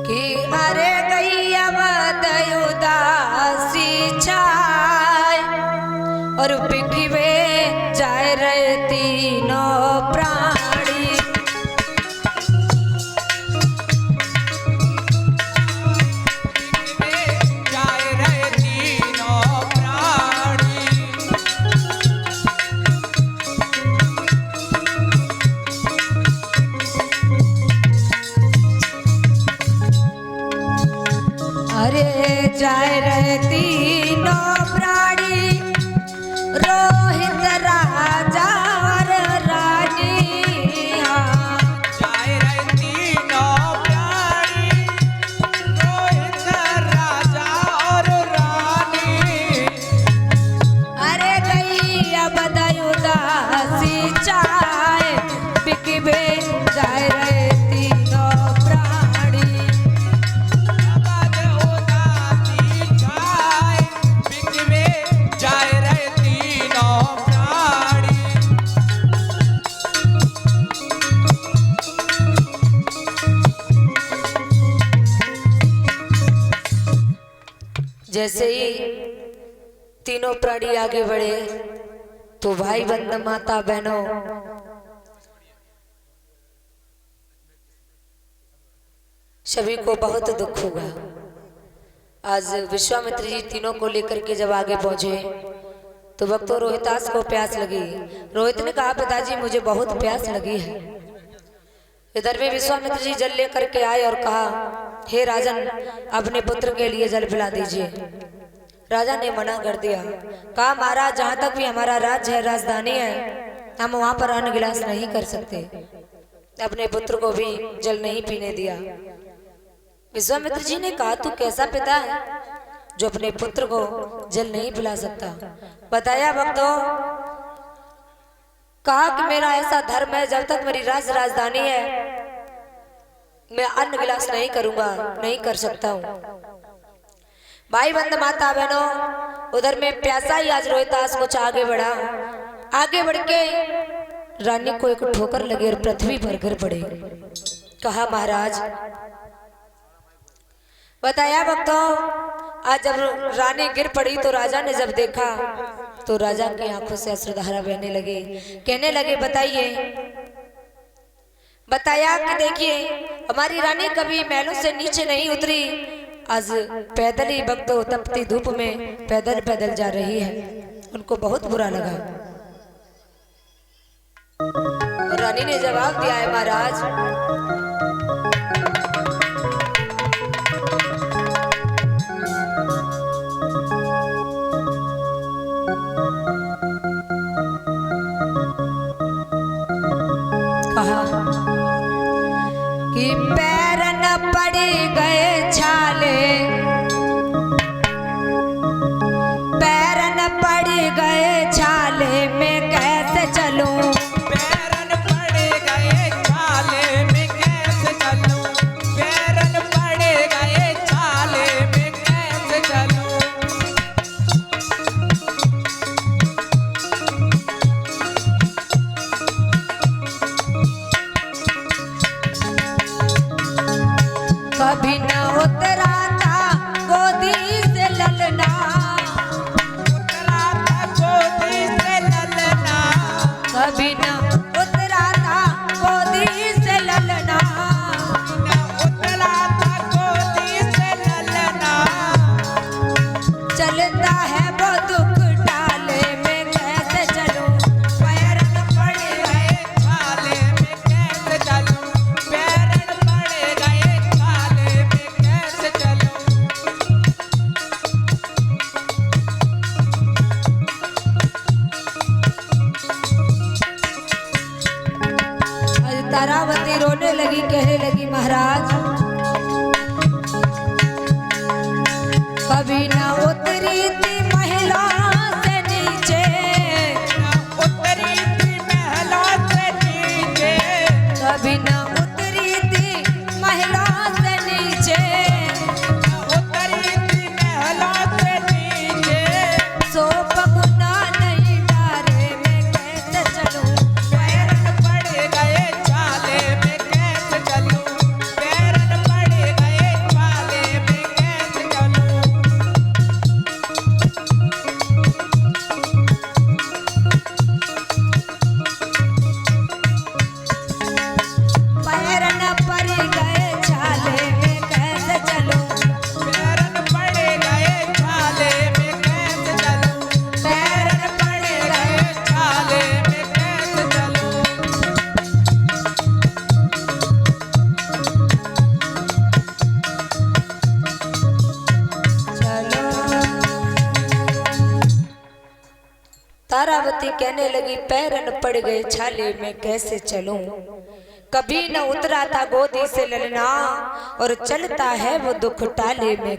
कि अरे गैया उदासी छाय और बिखवे जाए रहे तीनों प्राणी। अरे जाए रहे तीनों प्राणी रोहित राजा और रानी। जाए रहे तीनों प्राणी रोहित राजा और रानी। अरे गई अब उदासी चाय बिकबे जाए रहे तीनों प्राणी। जाए रहे तीनों प्राणी। जैसे ही तीनों प्राणी आगे बढ़े तो भाई बंद माता बहनों सभी को बहुत दुख होगा। आज विश्वामित्र जी तीनों को लेकर के जब आगे पहुंचे तो भक्तों रोहितास को प्यास लगी। रोहित ने कहा पिताजी मुझे बहुत प्यास लगी है। इधर में विश्वामित्र जी जल लेकर के आए और कहा हे राजन अपने पुत्र के लिए जल पिला दीजिए। राजा ने मना कर दिया। कहा महाराज जहाँ तक भी हमारा राज्य है राजधानी है हम वहां पर अन्न गिलास नहीं कर सकते। अपने पुत्र को भी जल नहीं पीने दिया। विश्वामित्र जी ने कहा तू कैसा पिता है जो अपने पुत्र को जल नहीं पिला सकता। बताया भक्तों कहा कि मेरा ऐसा धर्म है जब तक मेरी राजधानी है मैं अन्न गिलास नहीं करूंगा नहीं कर सकता हूँ। भाई बंद माता बहनों उधर में प्यासा ही आज रोहितास कुछ आगे बढ़ा। आगे बढ़ के रानी को एक ठोकर लगी और पृथ्वी पर गिर पड़े। कहा महाराज बताया भक्तों आज जब रानी गिर पड़ी तो राजा ने जब देखा तो राजा की आंखों से अश्रुधारा बहने लगे। कहने लगे बताया कि देखिए हमारी रानी कभी महलों से नीचे नहीं उतरी। आज पैदल ही भक्तों तपती धूप में पैदल पैदल जा रही है। उनको बहुत बुरा लगा। रानी ने जवाब दिया है महाराज कि पैर न पड़ गए छाले पैर न पड़ गए छाले मैं कैसे चलूं। पैर न पड़ गए छाले में कैसे चलूं। पैर न पड़ गए छाले में कैसे चलूं। कभी न उतरा था गोदी से ललना। उतरा था गोदी से ललना। कभी न उतरा था गोदी से ललना। उतरा था गोदी से ललना। चलता है वो दुख टाले मैं कैसे चलूं। पैर न पड़ गए छाले में कैसे चलूं। पैर न पड़ गए छाले में कैसे तारावती कहने लगी पैरन पड़ गए छाले में कैसे चलूं, कभी न उतरा था गोदी से ललना और चलता है वो दुख टाले में।